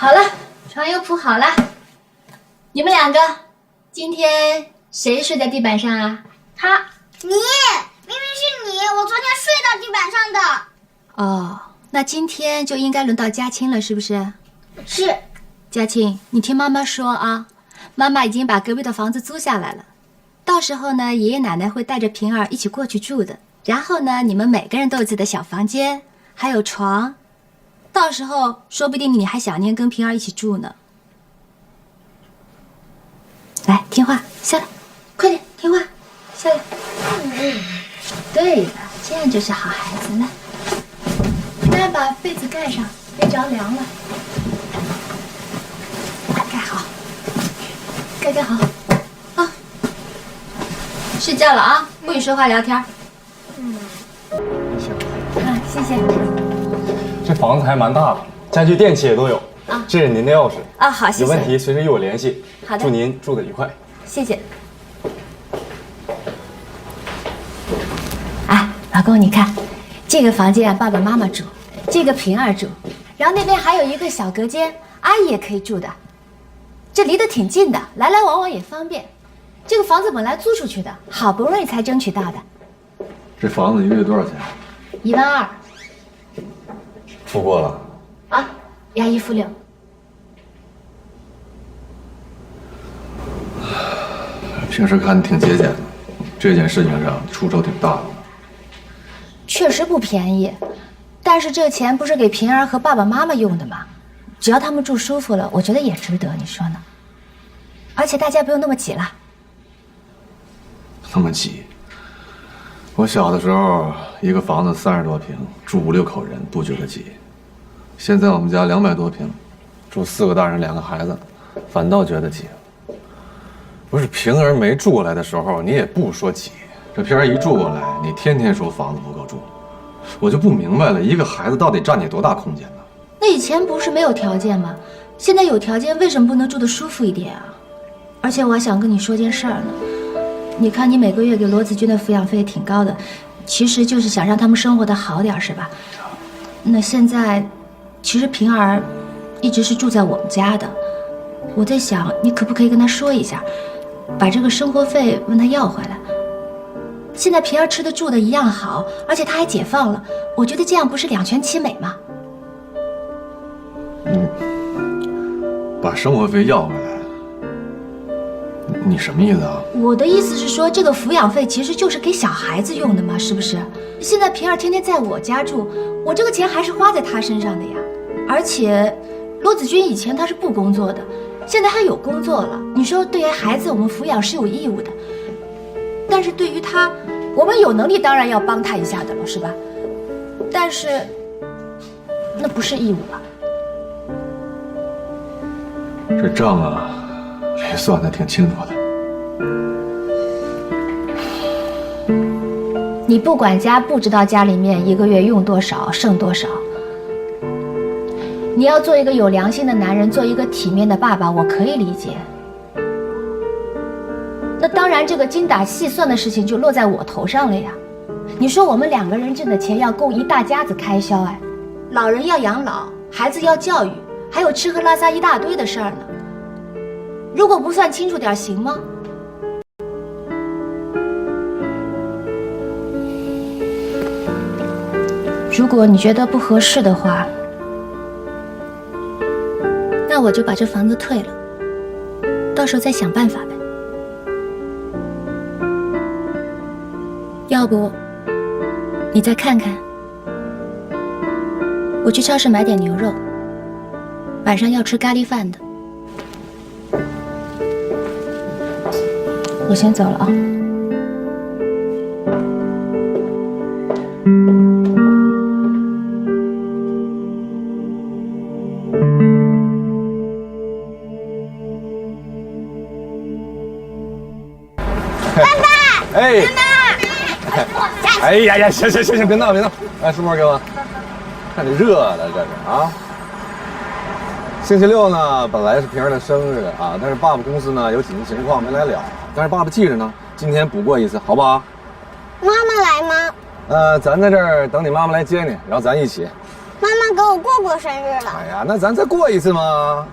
好了，床又铺好了。你们两个，今天谁睡在地板上啊？他，你，明明是你，我昨天睡到地板上的。哦，那今天就应该轮到嘉庆了，是不是？是。嘉庆，你听妈妈说啊，妈妈已经把隔壁的房子租下来了，到时候呢，爷爷奶奶会带着平儿一起过去住的。然后呢，你们每个人都有自己的小房间，还有床。到时候说不定你还想念跟平儿一起住呢。来，听话，下来，快点，听话，下来。对了，这样就是好孩子。来，平儿把被子盖上，别着凉了。盖好，盖好。啊，睡觉了啊，不许说话聊天。行。啊，谢谢。这房子还蛮大的，家具电器也都有。啊，这是您的钥匙。啊，好，谢谢。有问题随时与我联系。好的。祝您住得愉快。谢谢。哎，老公，你看，这个房间爸爸妈妈住，这个平儿住，然后那边还有一个小隔间，阿姨也可以住的。这离得挺近的，来来往往也方便。这个房子本来租出去的，好不容易才争取到的。这房子一个月多少钱12000。付过了啊，押1付6。平时看你挺节俭的，这件事情上出手挺大的。确实不便宜，但是这钱不是给平儿和爸爸妈妈用的吗？只要他们住舒服了，我觉得也值得，你说呢？而且大家不用那么挤了。那么挤？我小的时候，一个房子30多平，住5、6口人，不觉得挤。现在我们家200多平，住4个大人2个孩子，反倒觉得挤。不是平儿没住过来的时候，你也不说挤。这平儿一住过来，你天天说房子不够住，我就不明白了，一个孩子到底占你多大空间呢？那以前不是没有条件吗？现在有条件，为什么不能住得舒服一点啊？而且我还想跟你说件事儿呢。你看，你每个月给罗子君的抚养费挺高的，其实就是想让他们生活得好点，是吧？那现在，其实平儿一直是住在我们家的。我在想，你可不可以跟他说一下，把这个生活费问他要回来？现在平儿吃的住的一样好，而且他还解放了，我觉得这样不是两全其美吗？把生活费要回来，你什么意思啊？我的意思是说，这个抚养费其实就是给小孩子用的嘛，是不是？现在平儿天天在我家住，我这个钱还是花在他身上的呀。而且，罗子君以前他是不工作的，现在他有工作了。你说，对于孩子，我们抚养是有义务的，但是对于他，我们有能力当然要帮他一下的了，是吧？但是，那不是义务吧？这账啊，也算得挺清楚的。你不管家，不知道家里面一个月用多少，剩多少。你要做一个有良心的男人，做一个体面的爸爸，我可以理解。那当然，这个精打细算的事情就落在我头上了呀。你说我们2个人挣的钱要够一大家子开销，哎，老人要养老，孩子要教育，还有吃喝拉撒一大堆的事儿呢。如果不算清楚点行吗？如果你觉得不合适的话，那我就把这房子退了，到时候再想办法呗。要不，你再看看，我去超市买点牛肉，晚上要吃咖喱饭的。我先走了啊。哎，哎呀呀，行，别闹，来，书包给我。看你热的这是啊。星期6呢，本来是平儿的生日啊，但是爸爸公司呢有紧急情况没来了，但是爸爸记着呢，今天补过一次，好不好？妈妈来吗？咱在这儿等你妈妈来接你，然后咱一起。妈妈给我过生日了。哎呀，那咱再过一次嘛。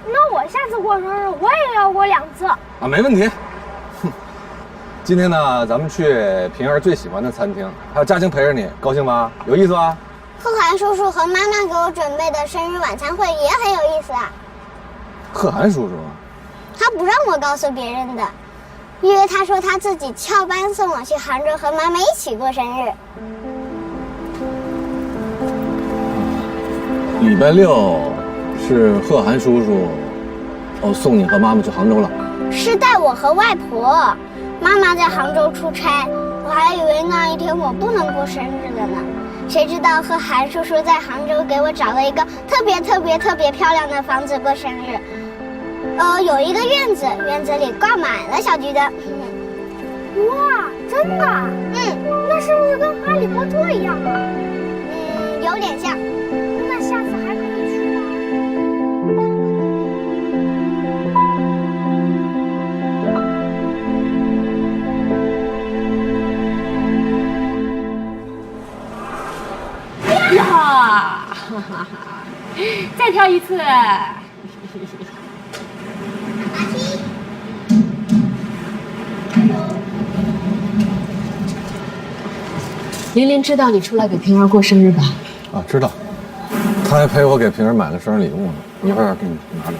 那我下次过生日我也要过2次。啊，没问题。哼，今天呢，咱们去平儿最喜欢的餐厅，还有嘉兴陪着你，高兴吗？有意思吧？贺涵叔叔和妈妈给我准备的生日晚餐会也很有意思啊。贺涵叔叔，他不让我告诉别人的，因为他说他自己翘班送我去杭州和妈妈一起过生日。礼拜6是贺涵叔叔送你和妈妈去杭州了。是带我和外婆，妈妈在杭州出差，我还以为那一天我不能过生日了呢。谁知道贺涵叔叔在杭州给我找了一个特别漂亮的房子过生日。有一个院子，院子里挂满了小桔灯。哇，真的？那是不是跟哈利波特一样啊？有点像。那下次还可以去吗？呀，再跳一次。琳琳知道你出来给平儿过生日吧？啊，知道。他还陪我给平儿买了生日礼物呢，一会儿给你拿着。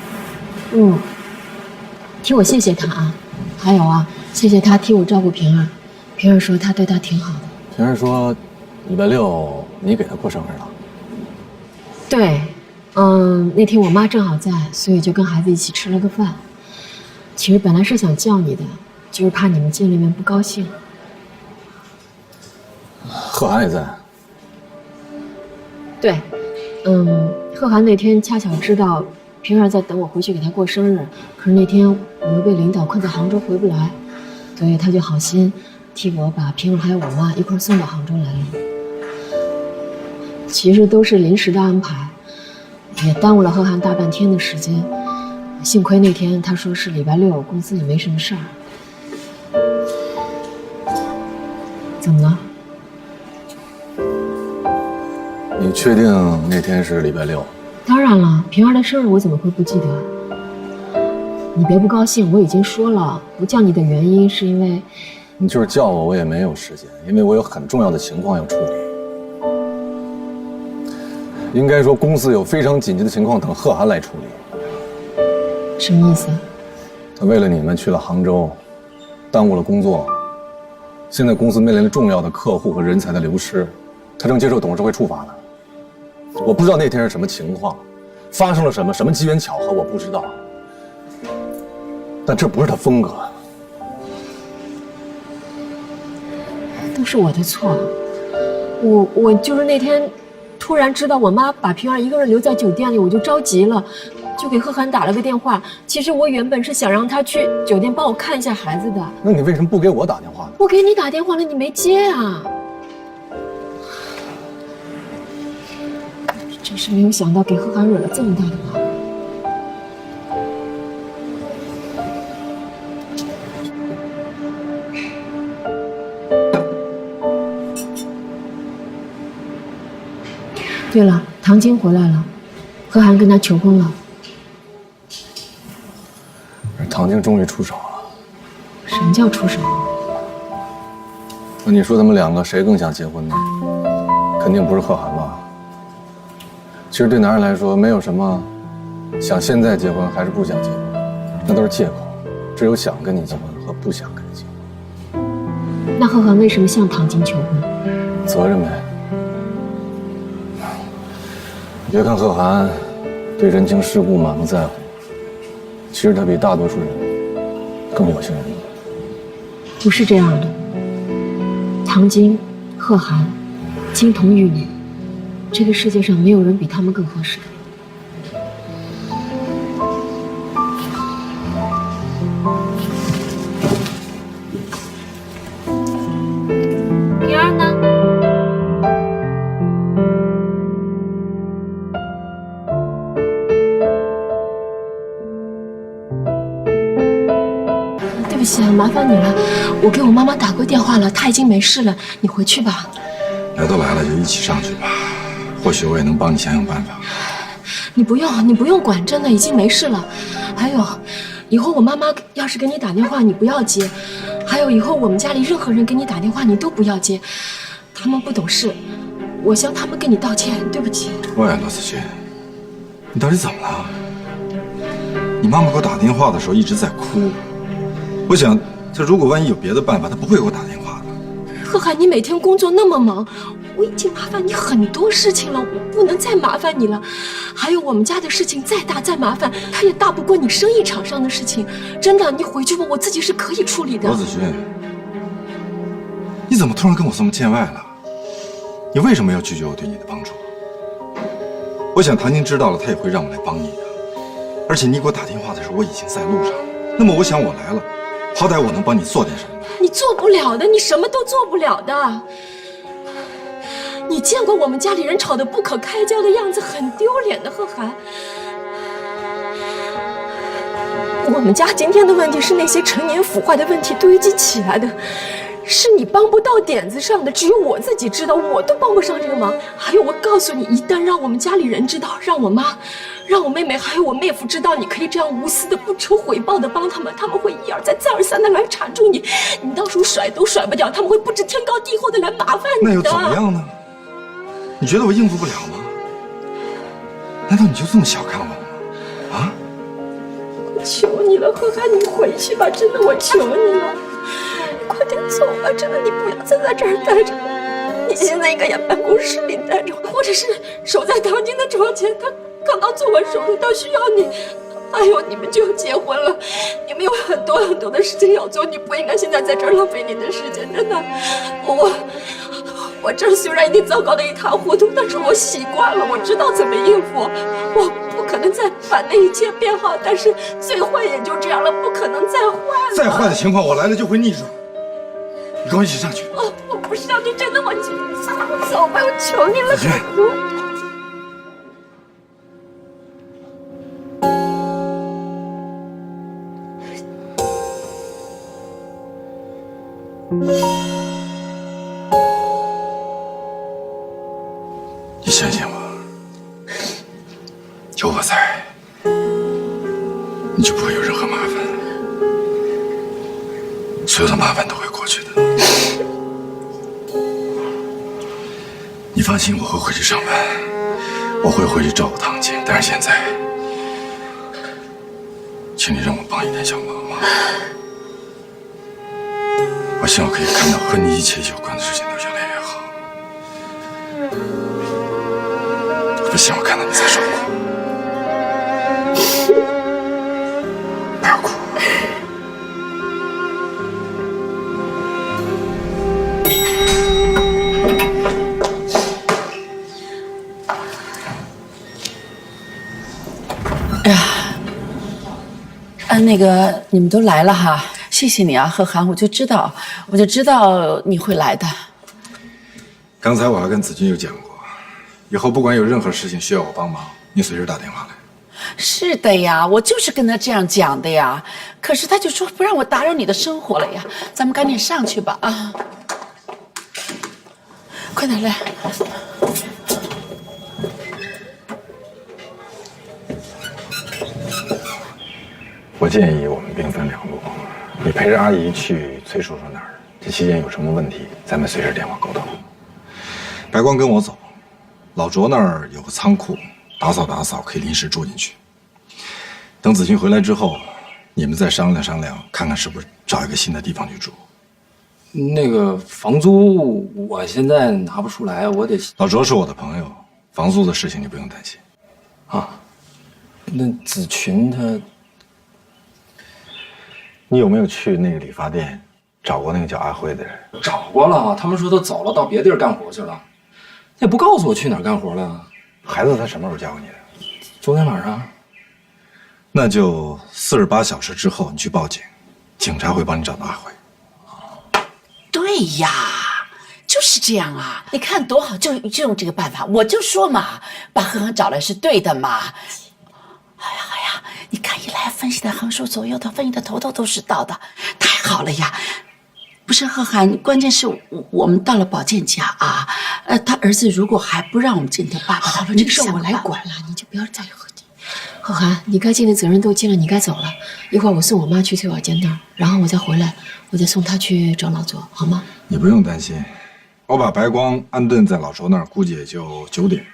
替我谢谢他啊，还有啊，谢谢他替我照顾平儿。平儿说他对他挺好的。平儿说，礼拜6你给他过生日了。对，那天我妈正好在，所以就跟孩子一起吃了个饭。其实本来是想叫你的，就是怕你们见了面不高兴。贺涵也在。对，贺涵那天恰巧知道平儿在等我回去给他过生日，可是那天我又被领导困在杭州回不来，所以他就好心替我把平儿还有我妈一块送到杭州来了。其实都是临时的安排，也耽误了贺涵大半天的时间。幸亏那天他说是礼拜6，公司里没什么事儿。怎么了？你确定那天是礼拜6？当然了，平儿的生日我怎么会不记得？你别不高兴，我已经说了，不叫你的原因是因为……你就是叫我，我也没有时间，因为我有很重要的情况要处理。应该说，公司有非常紧急的情况等贺涵来处理。什么意思？他为了你们去了杭州，耽误了工作。现在公司面临着重要的客户和人才的流失，他正接受董事会处罚呢。我不知道那天是什么情况，发生了什么机缘巧合，我不知道。但这不是他风格。都是我的错，我就是那天突然知道我妈把平儿一个人留在酒店里，我就着急了，就给贺涵打了个电话。其实我原本是想让他去酒店帮我看一下孩子的。那你为什么不给我打电话呢？我给你打电话了，你没接啊！真是没有想到给贺涵惹了这么大的麻烦。对了，唐晶回来了，贺涵跟他求婚了。唐晶终于出手了。什么叫出手？那你说他们两个谁更想结婚呢？肯定不是贺涵吧？其实对男人来说，没有什么想现在结婚还是不想结婚，那都是借口。只有想跟你结婚和不想跟你结婚。那贺涵为什么向唐晶求婚？责任呗。别看贺涵对人情世故满不在乎，其实他比大多数人更有心人。不是这样的，唐晶、贺涵、金童玉女，这个世界上没有人比他们更合适。平儿呢？对不起啊，麻烦你了，我给我妈妈打过电话了，她已经没事了，你回去吧。来都来了，就一起上去吧。或许我也能帮你想想办法。你不用管，真的已经没事了。还有，以后我妈妈要是给你打电话，你不要接。还有，以后我们家里任何人给你打电话，你都不要接，他们不懂事。我向他们跟你道歉，对不起。喂，罗子君，你到底怎么了？你妈妈给我打电话的时候一直在哭，我想，她如果万一有别的办法，她不会给我打电话的。贺涵，你每天工作那么忙，我已经麻烦你很多事情了，我不能再麻烦你了。还有我们家的事情再大再麻烦，它也大不过你生意场上的事情。真的，你回去吧，我自己是可以处理的。罗子君，你怎么突然跟我这么见外了？你为什么要拒绝我对你的帮助？我想唐宁知道了，他也会让我来帮你的。而且你给我打电话的时候，我已经在路上。那么我想我来了，好歹我能帮你做点什么。你做不了的，你什么都做不了的。你见过我们家里人吵得不可开交的样子，很丢脸的，贺涵。我们家今天的问题是那些陈年腐坏的问题堆积起来的，是你帮不到点子上的，只有我自己知道，我都帮不上这个忙。还有，我告诉你，一旦让我们家里人知道，让我妈、让我妹妹还有我妹夫知道你可以这样无私的、不求回报的帮他们，他们会一而再、再而三的来缠住你，你到时候甩都甩不掉，他们会不知天高地厚的来麻烦你的。那又怎么样呢？你觉得我应付不了吗？难道你就这么小看我吗？啊？我求你了，贺涵，你回去吧，真的，我求你了。快点走吧，真的，你不要再在这儿待着了。你现在应该在办公室里待着，或者是守在唐晶的床前，他刚刚做完手术，他需要你。还有，你们就要结婚了，你们有很多的事情要做，你不应该现在在这儿浪费你的时间，真的。我这儿虽然已经糟糕的一塌糊涂，但是我习惯了，我知道怎么应付。我不可能再把那一切变好，但是最坏也就这样了，不可能再坏了。再坏的情况，我来了就会逆转。你跟我一起上去。我不是要你真的，我走吧，我求你了。子君，你相信我，有我在，你就不会有任何麻烦，所有的麻烦都会过去的。你放心，我会回去上班，我会回去照顾唐晶。但是现在，请你让我帮一点小忙吗？我希望可以看到和你一切有关的事情都越来越好。我不希望看到你在受苦。不要哭。那个你们都来了哈，谢谢你啊，贺涵，我就知道你会来的。刚才我还跟子君有讲过，以后不管有任何事情需要我帮忙，你随时打电话来。是的呀，我就是跟他这样讲的呀，可是他就说不让我打扰你的生活了呀。咱们赶紧上去吧啊！快点来。我建议我们兵分两路，你陪着阿姨去崔叔叔那儿，这期间有什么问题，咱们随时电话沟通。白光跟我走，老卓那儿有个仓库，打扫可以临时住进去。等子君回来之后，你们再商量商量，看看是不是找一个新的地方去住。那个房租我现在拿不出来，我得……老卓是我的朋友，房租的事情你不用担心。啊，那子群他。你有没有去那个理发店找过那个叫阿辉的人？找过了，他们说他走了，到别地儿干活去了，也不告诉我去哪儿干活了。孩子他什么时候交给你的？昨天晚上。那就48小时之后你去报警，警察会帮你找到阿辉。对呀，就是这样啊！你看多好，就用这个办法，我就说嘛，把贺涵找来是对的嘛。哎呀，你看一来分析的横竖左右的，分析的头头都是道的，太好了呀！不是贺涵，关键是我们到了保健家啊，他儿子如果还不让我们见他爸爸，好了，这个事我来管了，你就不要再和你。贺涵，你该尽的责任都尽了，你该走了。一会儿我送我妈去翠宝间那儿，然后我再回来，我再送她去找老左，好吗？你不用担心，我把白光安顿在老周那儿，估计也就9点，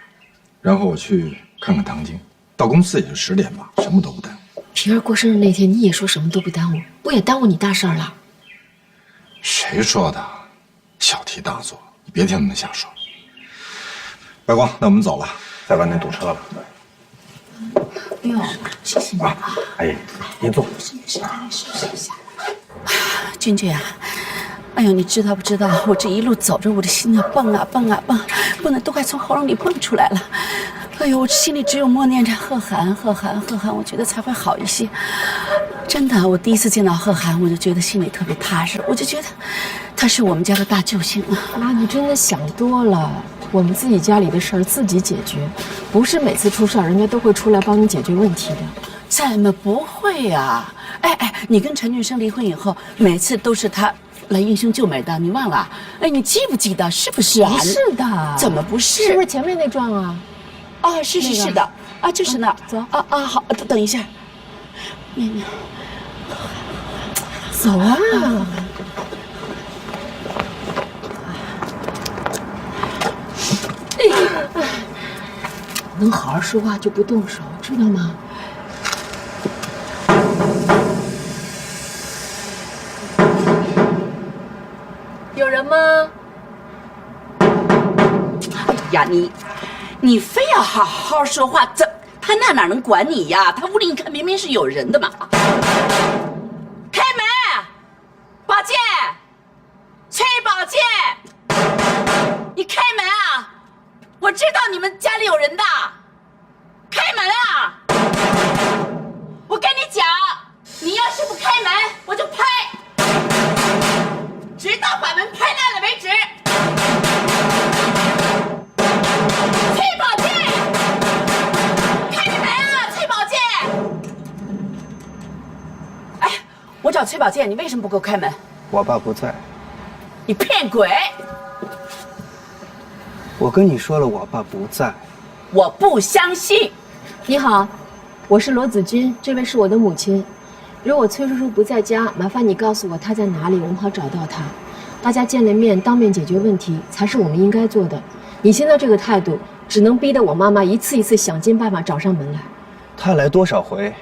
然后我去看看唐晶，到公司也就10点吧，什么都不耽误。平儿过生日那天，你也说什么都不耽误，不也耽误你大事儿了？谁说的？小题大做，你别听他们瞎说。白光，那我们走了，在外面堵车了。哎呦，谢谢你啊！阿姨，您坐。休息一下。君君啊，哎呦，你知道不知道？我这一路走着，我的心啊蹦啊蹦啊蹦，蹦的都快从喉咙里蹦出来了。哎呦，我心里只有默念着贺涵，贺涵，贺涵，我觉得才会好一些。真的，我第一次见到贺涵，我就觉得心里特别踏实，我就觉得他是我们家的大救星啊！妈，你真的想多了。我们自己家里的事儿自己解决，不是每次出事儿人家都会出来帮你解决问题的。怎么不会呀？哎，你跟陈俊生离婚以后，每次都是他来英雄救美的，你忘了？哎，你记不记得？是不是啊？不是的，怎么不是？是不是前面那幢啊？啊，是的，啊，就是那儿。走啊，好，等一下。走啊！能好好说话就不动手，知道吗？有人吗？哎呀，你非要好好说话，他哪能管你呀？他屋里你看明明是有人的嘛。开门，宝剑，崔宝剑，你开门啊！我知道你们家里有人的，开门啊！我跟你讲，你要是不开门，我就拍，直到把门拍烂了为止。崔宝剑，开门啊！崔宝剑，哎，我找崔宝剑，你为什么不给我开门？我爸不在。你骗鬼！我跟你说了，我爸不在。我不相信。你好，我是罗子君，这位是我的母亲。如果崔叔叔不在家，麻烦你告诉我他在哪里，我们好找到他。大家见了面，当面解决问题才是我们应该做的。你现在这个态度，只能逼得我妈妈一次一次想尽办法找上门来。他来多少回，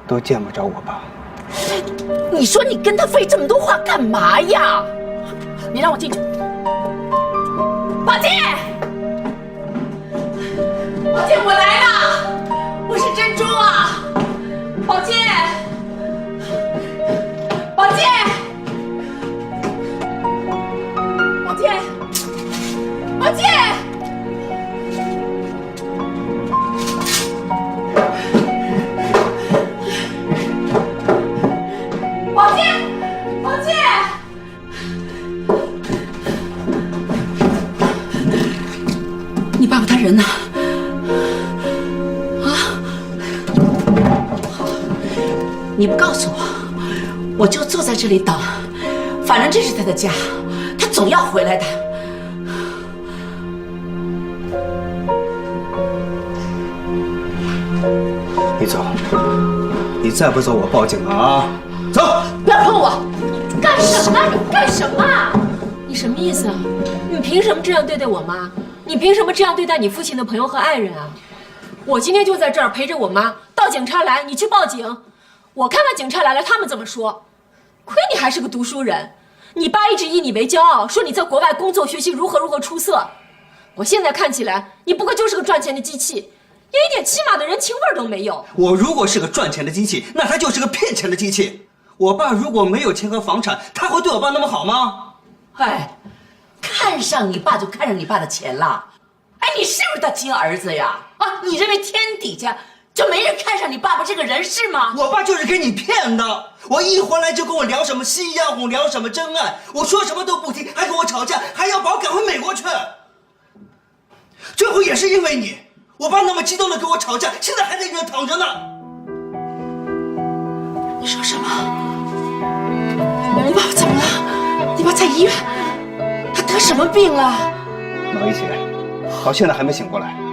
都见不着我爸。你说你跟他费这么多话干嘛呀？你让我进去。宝剑，宝剑，我来了，我是珍珠啊！宝剑，宝剑，宝剑，宝剑。宝剑，宝剑，你爸爸他人呢？啊？好，你不告诉我，我就坐在这里等，反正这是他的家，他总要回来的。你走，你再不走，我报警了啊！走！不要碰我！干什么？你干什么？你什么意思啊？你凭什么这样对待我妈？你凭什么这样对待你父亲的朋友和爱人啊？我今天就在这儿陪着我妈，到警察来，你去报警。我看看警察来了，他们怎么说。亏你还是个读书人，你爸一直以你为骄傲，说你在国外工作学习如何出色。我现在看起来，你不过就是个赚钱的机器，连一点起码的人情味都没有。我如果是个赚钱的机器，那他就是个骗钱的机器。我爸如果没有钱和房产，他会对我爸那么好吗？哎，看上你爸就看上你爸的钱了。哎，你是不是他亲儿子呀？啊，你认为天底下就没人看上你爸爸这个人是吗？我爸就是给你骗的。我一回来就跟我聊什么夕阳红，聊什么真爱，我说什么都不听，还跟我吵架，还要把我赶回美国去。最后也是因为你，我爸那么激动的跟我吵架，现在还在医院躺着呢。你说什么？你爸爸怎么了？你爸在医院，他得什么病了？马一杰，到现在还没醒过来。